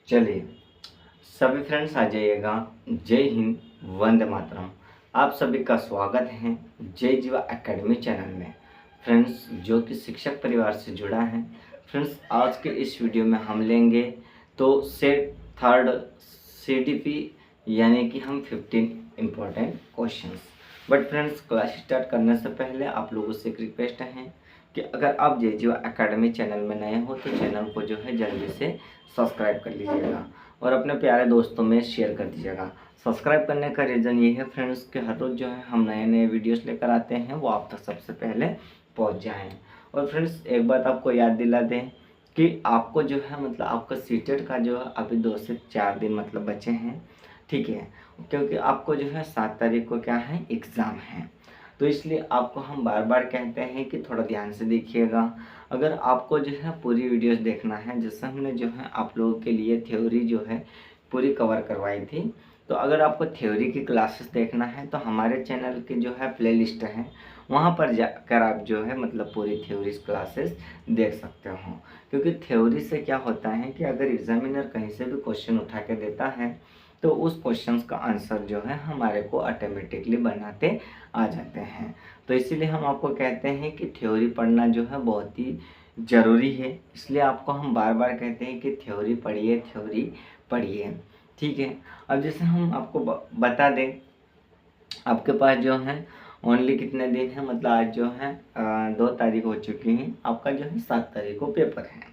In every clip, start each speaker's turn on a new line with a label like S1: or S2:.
S1: चलिए सभी फ्रेंड्स आ जाइएगा। जय हिंद, वंदे मातरम। आप सभी का स्वागत है जय जीवा एकेडमी चैनल में। फ्रेंड्स जो कि शिक्षक परिवार से जुड़ा है, फ्रेंड्स आज के इस वीडियो में हम लेंगे तो सेट थर्ड CDP यानी कि हम 15 important questions. But friends class start करने से पहले आप लोगों से एक रिक्वेस्ट है कि अगर आप जय जीवा एकेडमी चैनल में नए हो तो चैनल को जो है जल्दी से सब्सक्राइब कर लीजिएगा और अपने प्यारे दोस्तों में शेयर कर दीजिएगा। सब्सक्राइब करने का रीज़न ये है फ्रेंड्स कि हर रोज़ जो है हम नए नए वीडियोस लेकर आते हैं वो आप तक सबसे पहले पहुंच जाएं। और फ्रेंड्स एक बात आपको याद दिला दें कि आपको जो है मतलब आपका सीटेट का जो है अभी 2 से 4 दिन मतलब बचे हैं, ठीक है, क्योंकि आपको जो है 7 तारीख को क्या है एग्ज़ाम है। तो इसलिए आपको हम बार बार कहते हैं कि थोड़ा ध्यान से देखिएगा। अगर आपको जो है पूरी वीडियोस देखना है, जैसे हमने जो है आप लोगों के लिए थ्योरी जो है पूरी कवर करवाई थी, तो अगर आपको थ्योरी की क्लासेस देखना है तो हमारे चैनल की जो है प्लेलिस्ट है, वहाँ पर जाकर आप जो है मतलब पूरी थ्योरी क्लासेस देख सकते हो। क्योंकि थ्योरी से क्या होता है कि अगर एग्जामिनर कहीं से भी क्वेश्चन उठा के देता है तो उस क्वेश्चंस का आंसर जो है हमारे को ऑटोमेटिकली बनाते आ जाते हैं। तो इसीलिए हम आपको कहते हैं कि थ्योरी पढ़ना जो है बहुत ही ज़रूरी है। इसलिए आपको हम बार बार कहते हैं कि थ्योरी पढ़िए, थ्योरी पढ़िए, ठीक है। अब जैसे हम आपको बता दें, आपके पास जो है ओनली कितने दिन है, मतलब आज जो है 2 तारीख हो चुकी हैं, आपका जो है 7 तारीख को पेपर है।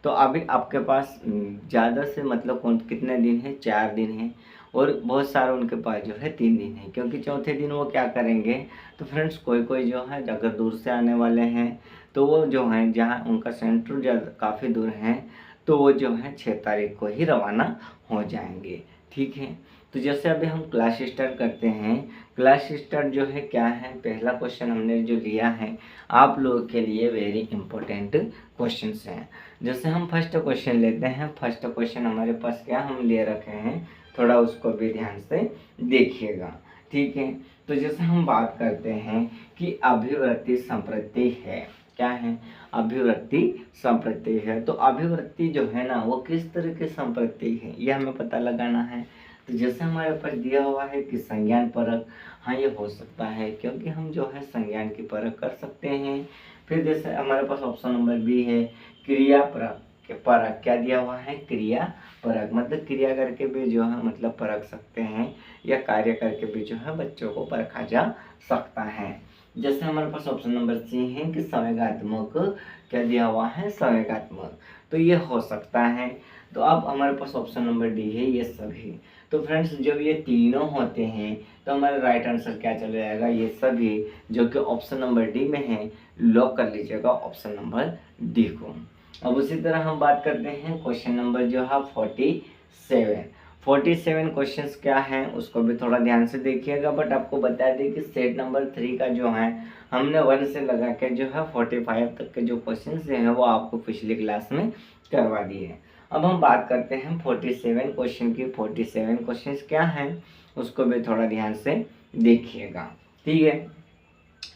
S1: तो अभी आपके पास ज़्यादा से मतलब कौन कितने दिन है, 4 दिन है। और बहुत सारे उनके पास जो है 3 दिन है, क्योंकि चौथे दिन वो क्या करेंगे। तो फ्रेंड्स कोई कोई जो है अगर दूर से आने वाले हैं तो वो जो है जहाँ उनका सेंटर काफ़ी दूर है तो वो जो है 6 तारीख को ही रवाना हो जाएंगे, ठीक है। तो जैसे अभी हम क्लास स्टार्ट करते हैं, क्लास स्टार्ट जो है क्या है, पहला क्वेश्चन हमने जो लिया है आप लोगों के लिए वेरी इंपॉर्टेंट क्वेश्चंस हैं। जैसे हम फर्स्ट क्वेश्चन लेते हैं, फर्स्ट क्वेश्चन हमारे पास क्या हम ले रखे हैं, थोड़ा उसको भी ध्यान से देखिएगा, ठीक है। तो जैसे हम बात करते हैं कि अभिवृत्ति संप्रति है, क्या है, अभिवृत्ति संप्रति है। तो अभिवृत्ति जो है ना वो किस तरह की संप्रति है ये हमें पता लगाना है। तो जैसे हमारे पास दिया हुआ है कि संज्ञान परक, हाँ ये हो सकता है क्योंकि हम जो है संज्ञान की परख कर सकते हैं। फिर जैसे हमारे पास ऑप्शन नंबर बी है क्रिया परक। परक क्या दिया हुआ है, क्रिया परक, मतलब क्रिया करके भी जो है मतलब परख सकते हैं या कार्य करके भी जो है बच्चों को परखा जा सकता है। जैसे हमारे पास ऑप्शन नंबर सी है कि संवेगात्मक, क्या दिया हुआ है, संवेगात्मक, तो ये हो सकता है। तो अब हमारे पास ऑप्शन नंबर डी है ये सभी। तो फ्रेंड्स जब ये तीनों होते हैं तो हमारा राइट आंसर क्या चला जाएगा, ये सभी, जो कि ऑप्शन नंबर डी में है। लॉक कर लीजिएगा ऑप्शन नंबर डी को। अब उसी तरह हम बात करते हैं क्वेश्चन नंबर जो है 47 क्वेश्चंस क्या हैं उसको भी थोड़ा ध्यान से देखिएगा। बट आपको बता दें कि सेट नंबर 3 का जो है हमने 1 से लगा के जो है 45 तक के जो क्वेश्चंस हैं वो आपको पिछली क्लास में करवा दिए। अब हम बात करते हैं 47 क्वेश्चन की। 47 क्वेश्चंस क्या हैं उसको भी थोड़ा ध्यान से देखिएगा, ठीक है।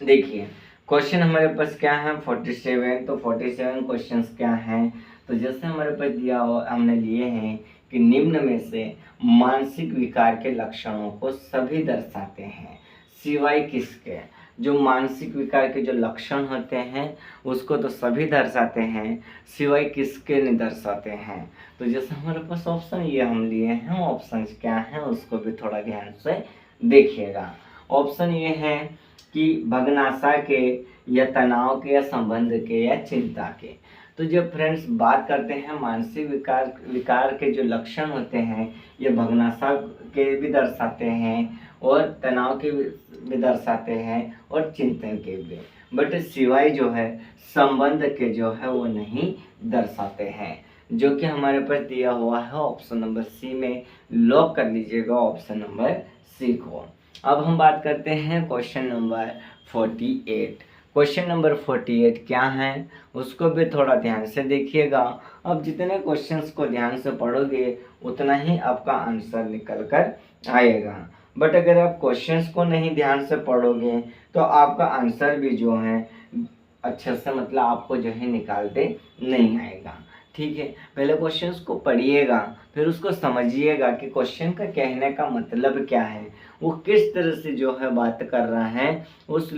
S1: देखिए क्वेश्चन हमारे पास क्या है 47। तो 47 क्वेश्चंस क्या हैं, तो जैसे हमारे पास दिया हुआ हमने लिए हैं कि निम्न में से मानसिक विकार के लक्षणों को सभी दर्शाते हैं सिवाय किसके। जो मानसिक विकार के जो लक्षण होते हैं उसको तो सभी दर्शाते हैं, सिवाय किसके नहीं दर्शाते हैं। तो जैसे हमारे पास ऑप्शन ये हम लिए हैं, ऑप्शन क्या हैं उसको भी थोड़ा ध्यान से देखिएगा। ऑप्शन ये है कि भग्नाशा के या तनाव के या संबंध के या चिंता के। तो जब फ्रेंड्स बात करते हैं मानसिक विकार के जो लक्षण होते हैं ये भग्नाशा के भी दर्शाते हैं और तनाव के भी दर्शाते हैं और चिंतन के भी, बट सिवाय जो है संबंध के जो है वो नहीं दर्शाते हैं, जो कि हमारे पास दिया हुआ है ऑप्शन नंबर सी में। लॉक कर लीजिएगा ऑप्शन नंबर सी को। अब हम बात करते हैं क्वेश्चन नंबर 48। क्वेश्चन नंबर 48 क्या है उसको भी थोड़ा ध्यान से देखिएगा। अब जितने क्वेश्चंस को ध्यान से पढ़ोगे उतना ही आपका आंसर निकल कर आएगा। बट अगर आप क्वेश्चंस को नहीं ध्यान से पढ़ोगे तो आपका आंसर भी जो है अच्छे से मतलब आपको जो है निकालते नहीं आएगा, ठीक है, पहले क्वेश्चंस को पढ़िएगा, फिर उसको समझिएगा कि क्वेश्चन का कहने का मतलब क्या है, वो किस तरह से जो है बात कर रहा है, उस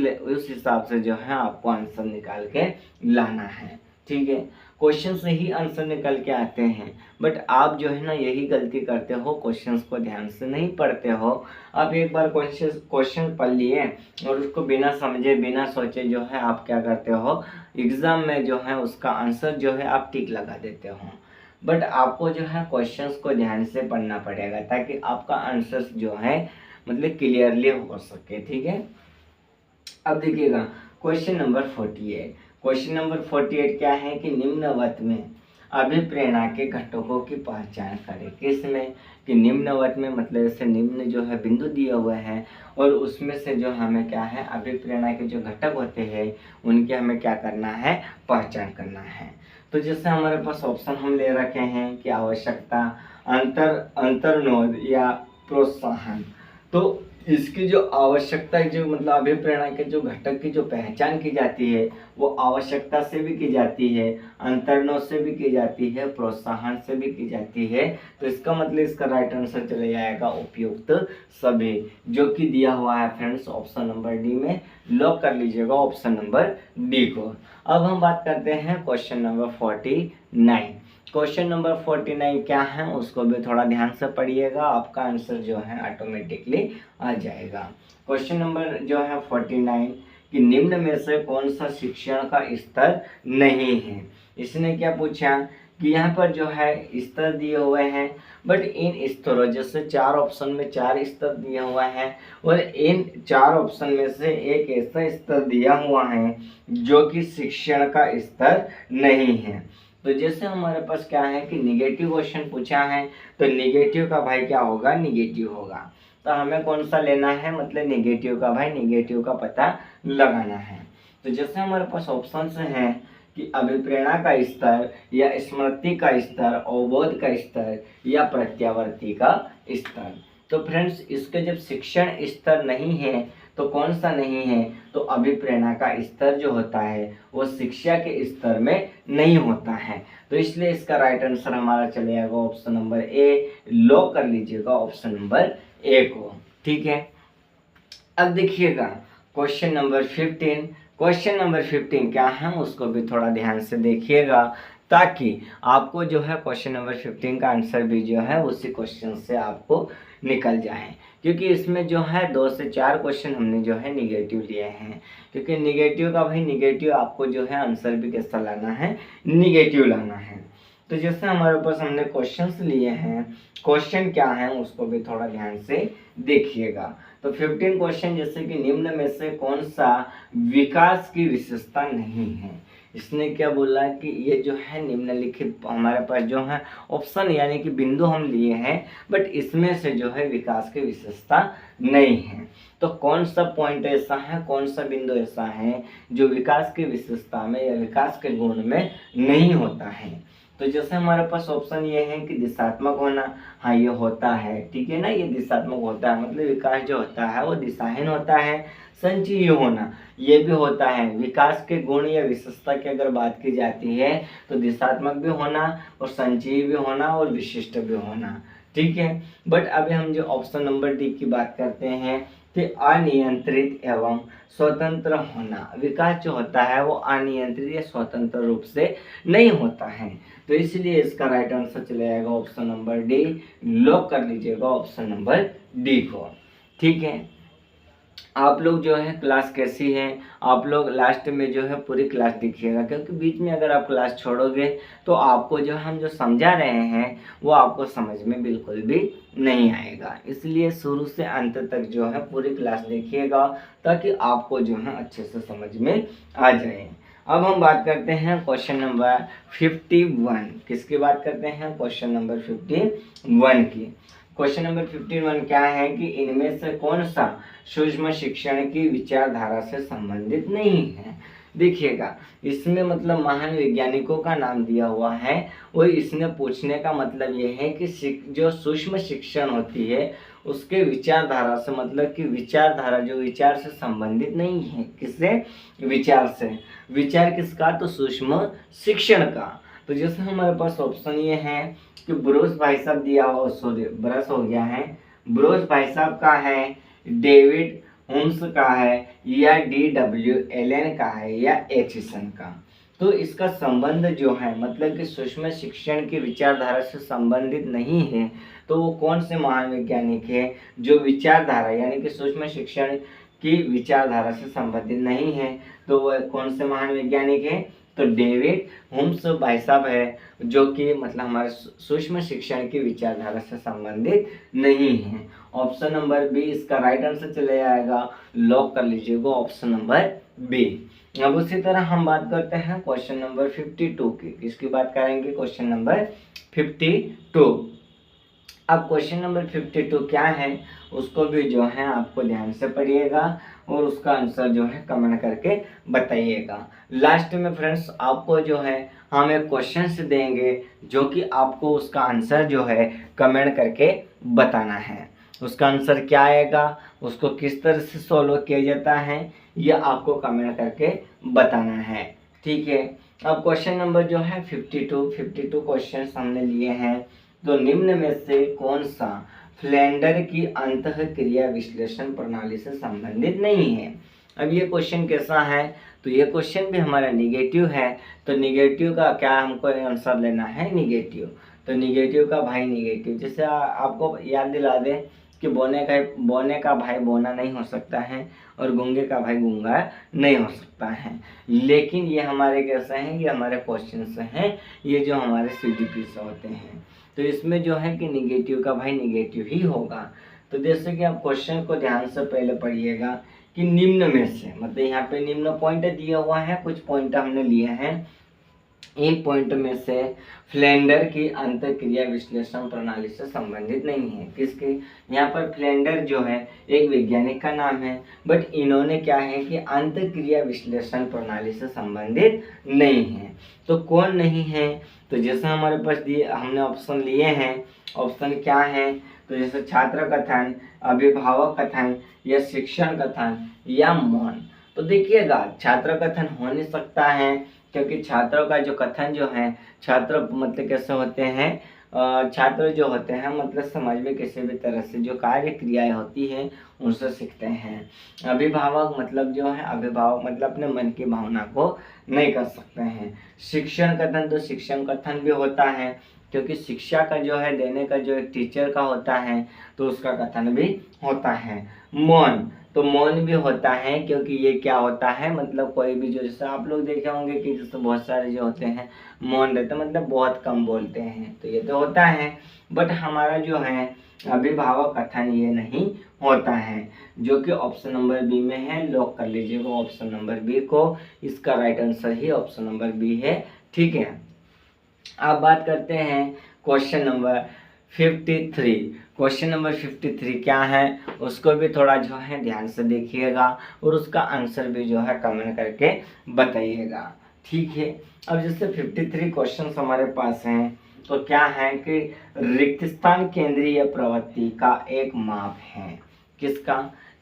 S1: हिसाब से जो है आपको आंसर निकाल के लाना है। ठीक है, क्वेश्चन से ही आंसर निकल के आते हैं, बट आप जो है ना यही गलती करते हो, क्वेश्चंस को ध्यान से नहीं पढ़ते हो। आप एक बार क्वेश्चन पढ़ लिए और उसको बिना समझे बिना सोचे जो है आप क्या करते हो, एग्ज़ाम में जो है उसका आंसर जो है आप टिक लगा देते हो। बट आपको जो है क्वेश्चंस को ध्यान से पढ़ना पड़ेगा ताकि आपका आंसर जो है मतलब क्लियरली हो सके। ठीक है, अब देखिएगा क्वेश्चन नंबर 48। क्वेश्चन नंबर 48 क्या है कि निम्नवत में अभिप्रेरणा के घटकों की पहचान करें। किसमें कि निम्नवत में, मतलब जैसे निम्न जो है बिंदु दिए हुए हैं और उसमें से जो हमें क्या है अभिप्रेरणा के जो घटक होते हैं उनके हमें क्या करना है, पहचान करना है। तो जैसे हमारे पास ऑप्शन हम ले रखे हैं कि आवश्यकता, अंतर्नोद या प्रोत्साहन। तो इसकी जो आवश्यकता जो मतलब अभिप्रेरणा के जो घटक की जो पहचान की जाती है वो आवश्यकता से भी की जाती है, अंतर्नोद से भी की जाती है, प्रोत्साहन से भी की जाती है। तो इसका मतलब इसका राइट आंसर चले जाएगा उपयुक्त सभी, जो कि दिया हुआ है फ्रेंड्स ऑप्शन नंबर डी में। लॉक कर लीजिएगा ऑप्शन नंबर डी को। अब हम बात करते हैं क्वेश्चन नंबर 49। क्वेश्चन नंबर 49 क्या है उसको भी थोड़ा ध्यान से पढ़िएगा, आपका आंसर जो है ऑटोमेटिकली आ जाएगा। क्वेश्चन नंबर जो है 49 कि निम्न में से कौन सा शिक्षण का स्तर नहीं है। इसने क्या पूछा कि यहाँ पर जो है स्तर दिए हुए हैं, बट इन स्तरों जैसे 4 ऑप्शन में 4 स्तर दिया हुआ है और इन 4 ऑप्शन में से एक ऐसा स्तर दिया हुआ है जो कि शिक्षण का स्तर नहीं है। तो जैसे हमारे पास क्या है कि निगेटिव क्वेश्चन पूछा है, तो निगेटिव का भाई क्या होगा, निगेटिव होगा। तो हमें कौन सा लेना है, मतलब निगेटिव का भाई निगेटिव का पता लगाना है। तो जैसे हमारे पास ऑप्शन हैं कि अभिप्रेरणा का स्तर या स्मृति का स्तर, अवबोध का स्तर या प्रत्यावर्ती का स्तर। तो फ्रेंड्स इसके जब शिक्षण स्तर नहीं है तो कौन सा नहीं है, तो अभिप्रेरणा का स्तर जो होता है वो शिक्षा के स्तर में नहीं होता है। तो इसलिए इसका राइट आंसर हमारा चले जाएगा ऑप्शन नंबर ए। लॉक कर लीजिएगा ऑप्शन नंबर ए को। ठीक है, अब देखिएगा क्वेश्चन नंबर 15। क्वेश्चन नंबर 15 क्या है उसको भी थोड़ा ध्यान से देखिएगा ताकि आपको जो है क्वेश्चन नंबर 15 का आंसर भी जो है उसी क्वेश्चन से आपको निकल जाए, क्योंकि इसमें जो है 2 से 4 क्वेश्चन हमने जो है निगेटिव लिए हैं। क्योंकि निगेटिव का भाई निगेटिव आपको जो है आंसर भी कैसा लाना है, निगेटिव लाना है। तो जैसे हमारे पास हमने क्वेश्चंस लिए हैं, क्वेश्चन क्या है उसको भी थोड़ा ध्यान से देखिएगा। तो 15 क्वेश्चन जैसे कि निम्न में से कौन सा विकास की विशेषता नहीं है। इसने क्या बोला कि ये जो है निम्नलिखित हमारे पास जो है ऑप्शन यानी कि बिंदु हम लिए हैं, बट इसमें से जो है विकास की विशेषता नहीं है। तो कौन सा पॉइंट ऐसा है, कौन सा बिंदु ऐसा है जो विकास की विशेषता में या विकास के गुण में नहीं होता है। तो जैसे हमारे पास ऑप्शन ये है कि दिशात्मक होना, हाँ ये होता है, ठीक है ना, ये दिशात्मक होता है, मतलब विकास जो होता है वो दिशाहीन होता है। संचयी होना ये भी होता है। विकास के गुण या विशेषता की अगर बात की जाती है तो दिशात्मक भी होना और संचयी भी होना और विशिष्ट भी होना, ठीक है। बट अभी हम जो ऑप्शन नंबर डी की बात करते हैं कि अनियंत्रित एवं स्वतंत्र होना, विकास जो होता है वो अनियंत्रित या स्वतंत्र रूप से नहीं होता है। तो इसलिए इसका राइट आंसर चला जाएगा ऑप्शन नंबर डी। लॉक कर लीजिएगा ऑप्शन नंबर डी को। ठीक है, आप लोग जो है क्लास कैसी है, आप लोग लास्ट में जो है पूरी क्लास देखिएगा, क्योंकि बीच में अगर आप क्लास छोड़ोगे तो आपको जो हम जो समझा रहे हैं वो आपको समझ में बिल्कुल भी नहीं आएगा। इसलिए शुरू से अंत तक जो है पूरी क्लास देखिएगा ताकि आपको जो है अच्छे से समझ में आ जाए। अब हम बात करते हैं क्वेश्चन नंबर 51। किसकी बात करते हैं, क्वेश्चन नंबर 51 की। क्वेश्चन नंबर 51 क्या है कि इनमें से कौन सा सूक्ष्म शिक्षण की विचारधारा से संबंधित नहीं है। देखिएगा इसमें मतलब महान वैज्ञानिकों का नाम दिया हुआ है, वो इसने पूछने का मतलब ये है कि जो सूक्ष्म शिक्षण होती है उसके विचारधारा से, मतलब कि विचारधारा जो विचार से संबंधित नहीं है। किससे, विचार से। विचार किसका, तो सूक्ष्म शिक्षण का। तो जैसे हमारे पास ऑप्शन ये है कि ब्रूस भाई साहब दिया हो, सॉरी ब्रश हो गया है, ब्रूस भाई साहब का है, डेविड होम्स का है, या DW एलन का है, या एचिसन का। तो इसका संबंध जो है मतलब कि सूक्ष्म शिक्षण की विचारधारा से संबंधित नहीं है। तो वो कौन से महान वैज्ञानिक है जो विचारधारा यानी कि सूक्ष्म शिक्षण की विचारधारा से संबंधित नहीं है? तो वह कौन से महान वैज्ञानिक है? तो डेविड होम्स भाई साहब है, जो कि मतलब हमारे सूक्ष्म शिक्षण की विचारधारा से संबंधित नहीं है। ऑप्शन नंबर बी इसका राइट आंसर चले जाएगा, लॉक कर लीजिएगा ऑप्शन नंबर बी। अब उसी तरह हम बात करते हैं क्वेश्चन नंबर 52 की। किसकी बात करेंगे? Question number 52। अब क्वेश्चन नंबर 52 क्या है उसको भी जो है आपको ध्यान से पढ़िएगा और उसका आंसर जो है कमेंट करके बताइएगा। लास्ट में फ्रेंड्स आपको जो है हम एक क्वेश्चन देंगे जो कि आपको उसका आंसर जो है कमेंट करके बताना है। उसका आंसर क्या आएगा, उसको किस तरह से सॉल्व किया जाता है, यह आपको कमेंट करके बताना है। ठीक है, अब क्वेश्चन नंबर जो है 52 क्वेश्चन हमने लिए हैं। तो निम्न में से कौन सा फ्लेंडर की अंतःक्रिया विश्लेषण प्रणाली से संबंधित नहीं है? अब ये क्वेश्चन कैसा है? तो ये क्वेश्चन भी हमारा निगेटिव है। तो निगेटिव का क्या हमको आंसर लेना है? निगेटिव। तो निगेटिव का भाई निगेटिव, जैसे आपको याद दिला दें कि बोने का भाई बोना नहीं हो सकता है और गूंगे का भाई गूंगा नहीं हो सकता है। लेकिन ये हमारे कैसे हैं? ये हमारे क्वेश्चन से हैं, ये जो हमारे CGP से होते हैं। तो इसमें जो है कि निगेटिव का भाई निगेटिव ही होगा। तो जैसे कि आप क्वेश्चन को ध्यान से पहले पढ़िएगा कि निम्न में से, मतलब यहाँ पे निम्न पॉइंट दिया हुआ है, कुछ पॉइंट हमने लिए हैं। इन पॉइंट में से फ्लेंडर की अंतःक्रिया विश्लेषण प्रणाली से संबंधित नहीं है। किसके? यहाँ पर फ्लेंडर जो है एक वैज्ञानिक का नाम है, बट इन्होंने क्या है कि अंतःक्रिया विश्लेषण प्रणाली से संबंधित नहीं है। तो कौन नहीं है? तो जैसे हमारे पास दिए हमने ऑप्शन लिए हैं, ऑप्शन क्या है? तो जैसे छात्र कथन, अभिभावक कथन, या शिक्षण कथन, या मौन। तो देखिएगा छात्र कथन हो नहीं सकता है, क्योंकि छात्रों का जो कथन जो है, छात्र मतलब कैसे होते हैं, छात्र जो होते हैं मतलब समाज में किसी भी तरह से जो कार्य क्रियाएं होती हैं उनसे सीखते हैं। अभिभावक मतलब जो है, अभिभावक मतलब अपने मन की भावना को नहीं कर सकते हैं। शिक्षण कथन, तो शिक्षण कथन भी होता है, क्योंकि शिक्षा का जो है देने का जो एक टीचर का होता है तो उसका कथन भी होता है। मौन, तो मौन भी होता है, क्योंकि ये क्या होता है मतलब कोई भी जो, जैसे आप लोग देखे होंगे कि जैसे बहुत सारे जो होते हैं मौन रहते हैं, मतलब बहुत कम बोलते हैं, तो ये तो होता है। बट हमारा जो है अभिभावक कथन ये नहीं होता है, जो कि ऑप्शन नंबर बी में है। लॉक कर लीजिएगा ऑप्शन नंबर बी को, इसका राइट आंसर ही ऑप्शन नंबर बी है। ठीक है, अब बात करते हैं क्वेश्चन नंबर 53। क्वेश्चन नंबर 53 क्या है उसको भी थोड़ा जो है ध्यान से देखिएगा और उसका आंसर भी जो है कमेंट करके बताइएगा। ठीक है, अब जैसे 53 क्वेश्चन हमारे पास हैं, तो क्या है कि रिक्त स्थान केंद्रीय प्रवृत्ति का एक माप है। किसका?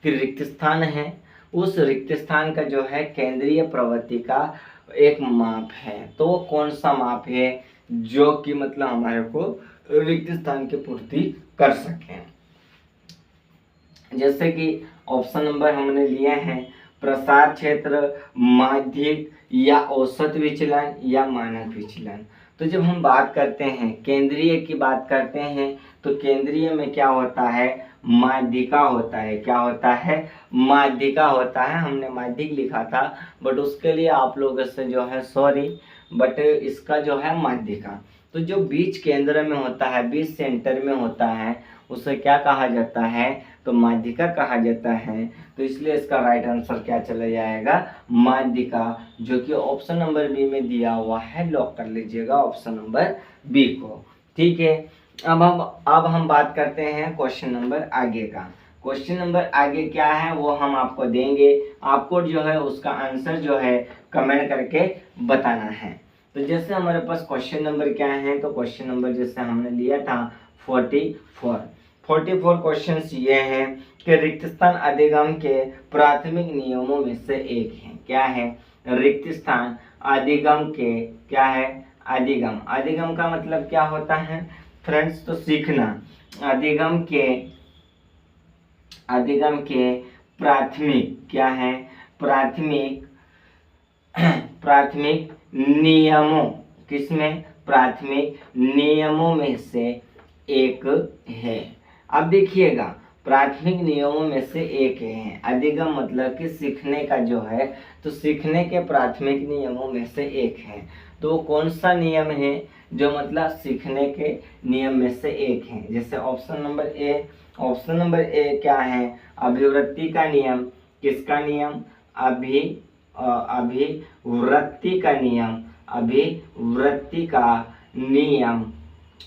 S1: कि रिक्त स्थान है, उस रिक्त स्थान का जो है केंद्रीय प्रवृत्ति का एक माप है। तो वो कौन सा माप है जो कि मतलब हमारे को रिक्त स्थान की पूर्ति कर सकें? जैसे कि ऑप्शन नंबर हमने लिए हैं, प्रसार क्षेत्र, माध्यिक, या औसत विचलन, या मानक विचलन। तो जब हम बात करते हैं केंद्रीय की बात करते हैं, तो केंद्रीय में क्या होता है? माध्यिका होता है। क्या होता है? माध्यिका होता है। हमने माध्यिक लिखा था, बट उसके लिए आप लोगों से जो है सॉरी, बट इसका जो है माध्यिका। तो जो बीच केंद्र में होता है, बीच सेंटर में होता है, उसे क्या कहा जाता है? तो माध्यिका कहा जाता है। तो इसलिए इसका राइट आंसर क्या चला जाएगा? माध्यिका, जो कि ऑप्शन नंबर बी में दिया हुआ है। लॉक कर लीजिएगा ऑप्शन नंबर बी को। ठीक है, अब हम बात करते हैं क्वेश्चन नंबर आगे का। क्वेश्चन नंबर आगे क्या है वो हम आपको देंगे, आपको जो है उसका आंसर जो है कमेंट करके बताना है। तो जैसे हमारे पास क्वेश्चन नंबर क्या है, तो क्वेश्चन नंबर जैसे हमने लिया था 44 क्वेश्चंस ये हैं कि रिक्त स्थान अधिगम के प्राथमिक नियमों में से एक है। क्या है? रिक्त स्थान अधिगम के क्या है? अधिगम, अधिगम का मतलब क्या होता है फ्रेंड्स, तो सीखना। अधिगम के प्राथमिक क्या है, प्राथमिक प्राथमिक नियमों, किसमें, प्राथमिक नियमों में से एक है। अब देखिएगा, प्राथमिक नियमों में से एक है, अधिगम मतलब कि सीखने का जो है, तो सीखने के प्राथमिक नियमों में से एक है। तो कौन सा नियम है जो मतलब सीखने के नियम में से एक है? जैसे option number A, option number A क्या है, अभिवृत्ति का नियम। किसका नियम, अभिवृत्ति का नियम, अभिवृत्ति का नियम।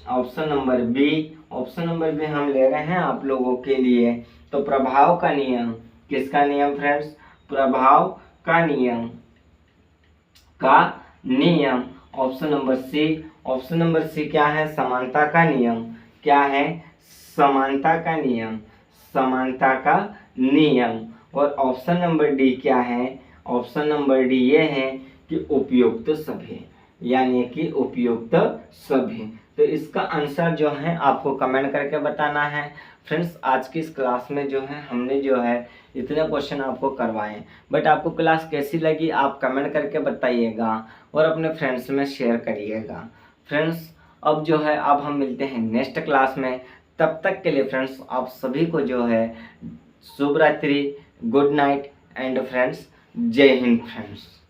S1: Option number B, option number B हम ले रहे हैं आप लोगों के लिए, तो प्रभाव का नियम। किसका नियम फ्रेंड्स, प्रभाव का नियम, का नियम। Option number C, option number C क्या है, समानता का नियम। क्या है, समानता का नियम, समानता का नियम। और ऑप्शन नंबर डी क्या है, ऑप्शन नंबर डी ये है कि उपयुक्त सभी, यानी कि उपयुक्त सभी। तो इसका आंसर जो है आपको कमेंट करके बताना है। फ्रेंड्स आज की इस क्लास में जो है हमने जो है इतने क्वेश्चन आपको करवाए, बट आपको क्लास कैसी लगी आप कमेंट करके बताइएगा और अपने फ्रेंड्स में शेयर करिएगा। फ्रेंड्स अब जो है अब हम मिलते हैं नेक्स्ट क्लास में, तब तक के लिए फ्रेंड्स आप सभी को जो है शुभ रात्रि, गुड नाइट एंड फ्रेंड्स जय हिंद फ्रेंड्स।